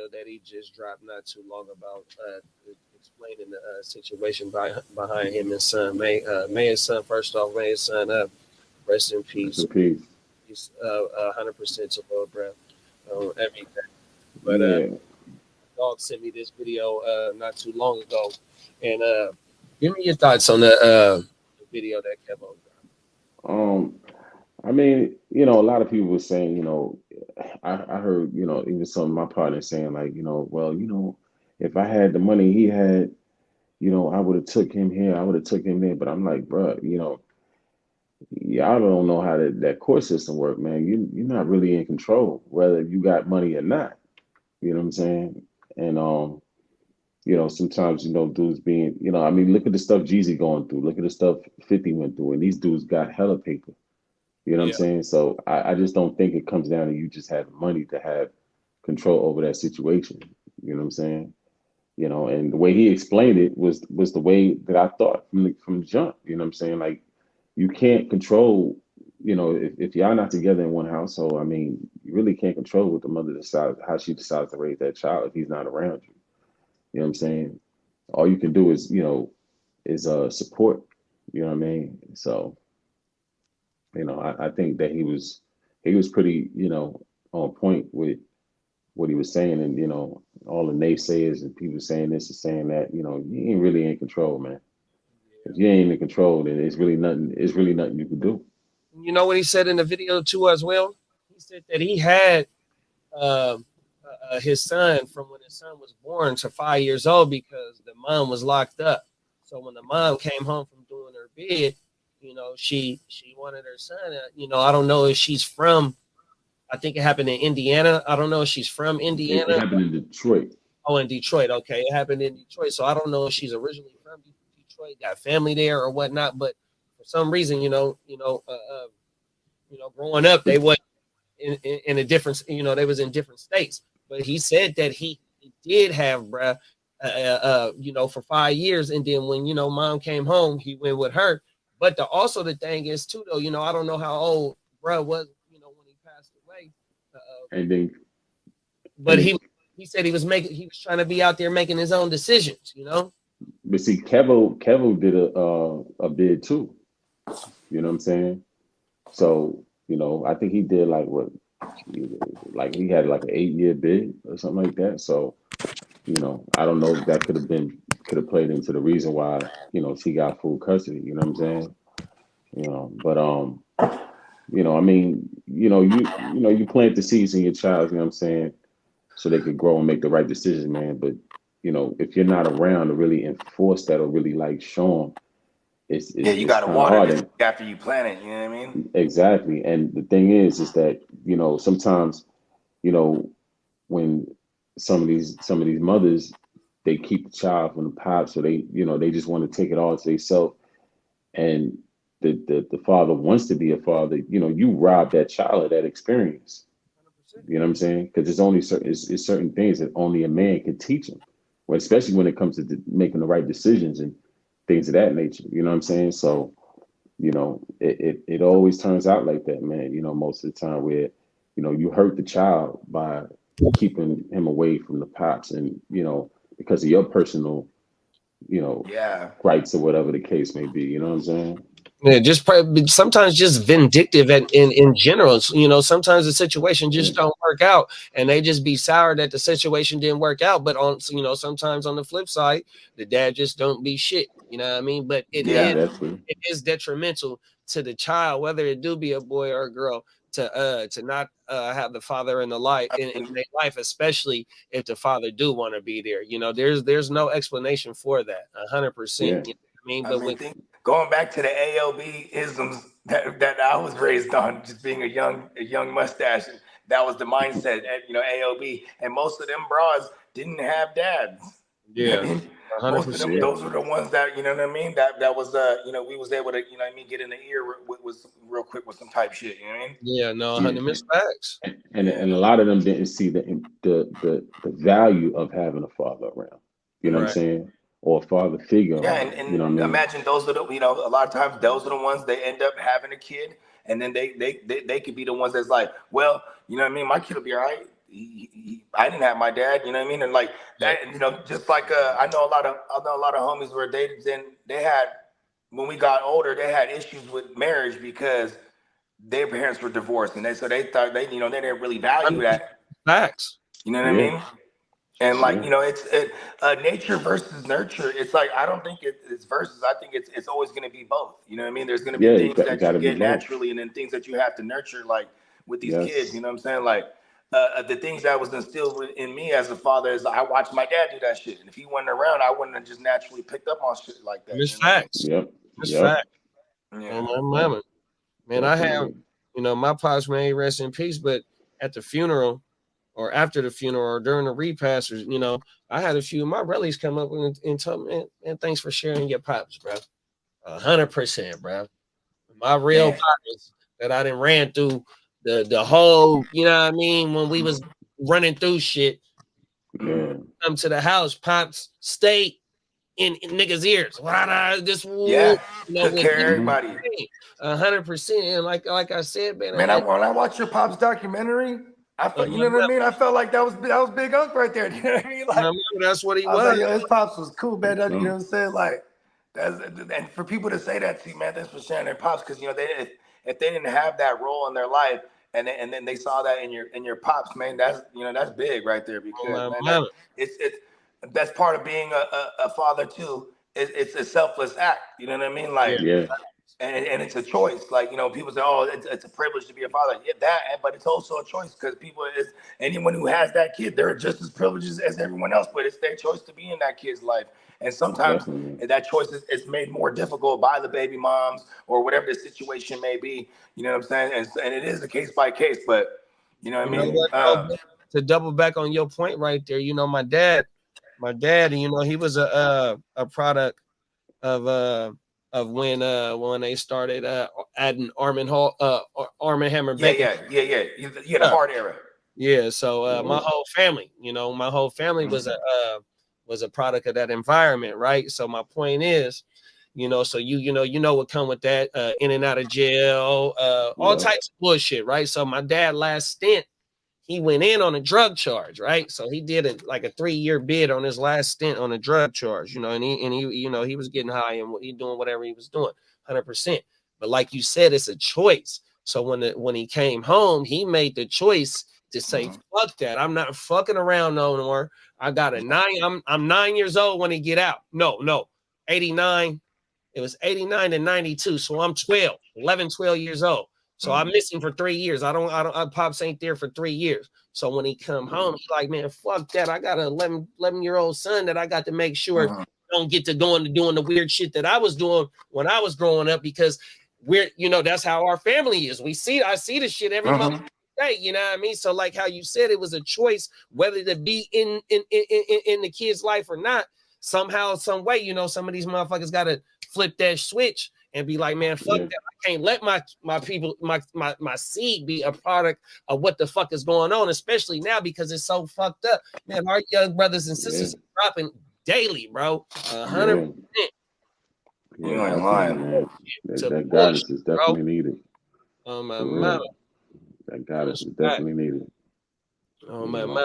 video that he just dropped not too long about explaining the situation behind him and son. May his son first off, may his son rest in Rest peace. in peace. He's 100% to Lord, bro. Everything. But Yeah. dog sent me this video not too long ago, and give me your thoughts on the video that Kevo dropped. Um, I mean, you know, a lot of people were saying, you know, I heard, you know, even some of my partners saying like, you know, well, you know, if I had the money he had, you know, I would have took him here, I would have took him there. But I'm like, bro, you know, y'all don't know how that court system work, man. You're not really in control whether you got money or not. You know what I'm saying? And you know, sometimes you know dudes being, you know, I mean, look at the stuff Jeezy going through. Look at the stuff 50 went through, and these dudes got hella paper. You know what I'm Yeah, saying? So I just don't think it comes down to you just having money to have control over that situation. You know what I'm saying? You know, and the way he explained it was the way that I thought from the jump. You know what I'm saying? Like you can't control, you know, if y'all not together in one household, I mean, you really can't control what the mother decides, how she decides to raise that child if he's not around you. You know what I'm saying? All you can do is, you know, is support. You know what I mean? So, you know, I think that he was pretty, you know, on point with what he was saying, and you know, all the naysayers and people saying this and saying that, you know, you ain't really in control, man. If you ain't in control, then it's really nothing. It's really nothing you can do. you know what he said in the video too as well. He said that he had um, his son from when his son was born to 5 years old because the mom was locked up. So when the mom came home from doing her bid, she wanted her son. I don't know if she's from. I think it happened in Indiana. I don't know if she's from It Indiana. happened in Detroit. Oh, in Detroit. Okay, it happened in Detroit. So I don't know if she's originally from Detroit, got family there or whatnot. But for some reason, growing up, But they was in a different, they was in different states. But he said that he did have, bruh, for 5 years, and then when mom came home, he went with her. But also the thing is too, though, I don't know how old bruh was, when he passed away. and then But and then, he said he was trying to be out there making his own decisions. but see, Kevo did a bid too. You know what I'm saying? So you know, I think he did like what, like he had like an 8 year bid or something like that. So you know, I don't know if that could have played into the reason why you know she got full custody. You know what I'm saying? You know, but you know, I mean, you know, you plant the seeds in your child. You know what I'm saying? So they could grow and make the right decisions, man. But you know, if you're not around to really enforce that or really like show them, Yeah, you it's gotta kind of water hard. this And after you plant it. You know what I mean? exactly. And the thing is that you know sometimes you know when some of these mothers they keep the child from the pops, so they you know they just want to take it all to themselves, and the father wants to be a father. You know, you rob that child of that experience. You know what I'm saying? Because there's only it's certain things that only a man can teach him. Well, especially when it comes to making the right decisions and things of that nature. You know what I'm saying? So, you know, it always turns out like that, man. You know, most of the time where, you know, you hurt the child by keeping him away from the pops and, you know, because of your personal, you know, Yeah. rights or whatever the case may be. You know what I'm saying? Yeah, sometimes just vindictive in general. Sometimes the situation just Yeah, don't work out, and they just be sour that the situation didn't work out. But sometimes on the flip side, the dad just don't be shit. You know what I mean? But it yeah, is Yeah. that's true. it is detrimental to the child, whether it do be a boy or a girl, to not have the father in the life I in mean, their life, especially if the father do want to be there. There's no explanation for that. 100%. Yeah, You know what I mean? I But mean, with think going back to the ALB isms that I was raised on, just being a young mustache, and that was the mindset at ALB, and most of them bras didn't have dads. You know what yeah, I mean? Most of 100%. them, yeah. those were the ones that you know what I mean. That was we was able to get in the ear with real quick with some type shit. You know what I mean? Yeah, no, Yeah. 100 missed facts. And Yeah. a lot of them didn't see the value of having a father around. You know what I'm Right. saying? Or a father figure Yeah, around. You know what I and mean? imagine those are the a lot of times those are the ones they end up having a kid, and then they could be the ones that's like, well, you know what I mean, my kid will be all right. I didn't have my dad, you know what I mean? And like that, you know, just like I know a lot of homies where they had, when we got older, they had issues with marriage because their parents were divorced, and so they thought they didn't really value that. Facts. You know what I mean? And like, you know, it's nature versus nurture. It's like, I don't think it's versus. I think it's always going to be both. You know what I mean? There's going to be things that you get naturally, and then things that you have to nurture, like with these kids. You know what I'm saying? Like the things that was instilled in me as a father is I watched my dad do that shit, and if he wasn't around, I wouldn't have just naturally picked up on shit like that. It's facts. It's facts. Yeah. Oh, my mama. Man, I have, you know, my pops may rest in peace, but at the funeral or after the funeral or during the repast, you know, I had a few of my relatives come up and tell me, man, thanks for sharing your pops, bro. 100%, bro. My real pops that I done ran through the whole, you know what I mean, when we was running through shit. Come to the house, pops stay in niggas' ears. This you know, took care of everybody. 100%. And like I said, man, when I watched your pops documentary, I felt, you know what I mean? I felt like that was Big Unc right there. You know what I mean? Like, that's what he was. Like, his pops was cool, man. You know what I'm saying? Like, and for people to say that to you, man, thanks for sharing their pops, because you know if they didn't have that role in their life, and then they saw that in your pops, man, that's big right there, because man, that's part of being a father too. It's a selfless act. You know what I mean? Like, and it's a choice. Like, you know, people say, oh, it's a privilege to be a father. Yeah, but it's also a choice, because anyone who has that kid, they're just as privileged as everyone else, but it's their choice to be in that kid's life. And sometimes that choice is made more difficult by the baby moms or whatever the situation may be. You know what I'm saying? And it is a case by case, but you know what I mean? To double back on your point right there, you know, my dad, you know, he was a product of when they started adding Arm and Hammer Bacon. Yeah. The hard era. Yeah, so my whole family, you know, was a product of that environment, right? So my point is, you know, so you know what come with that, in and out of jail, all types of bullshit, right? So my dad last stint, he went in on a drug charge, right? So he did like a 3-year bid on his last stint on a drug charge, you know, and he you know, he was getting high and he doing whatever he was doing, 100%. But like you said, it's a choice. So when he came home, he made the choice to say, fuck that. I'm not fucking around no more. I got a 9. I'm 9 years old when he get out. No, 89. It was 89 to 92. So I'm 12 years old. So I'm missing for 3 years. Pops ain't there for 3 years. So when he come home, he like, man, fuck that. I got an 11-year-old son that I got to make sure don't get to going to doing the weird shit that I was doing when I was growing up, because that's how our family is. I see the shit every month. Day, you know what I mean? So like how you said, it was a choice whether to be in the kid's life or not. Somehow, some way, you know, some of these motherfuckers got to flip that switch and be like, man, fuck that. I can't let my people, my seed be a product of what the fuck is going on, especially now because it's so fucked up. Man, our young brothers and sisters are dropping daily, bro. 100%. You ain't lying. That guidance is definitely needed. Oh my mama. That guidance is definitely needed. Oh my mama.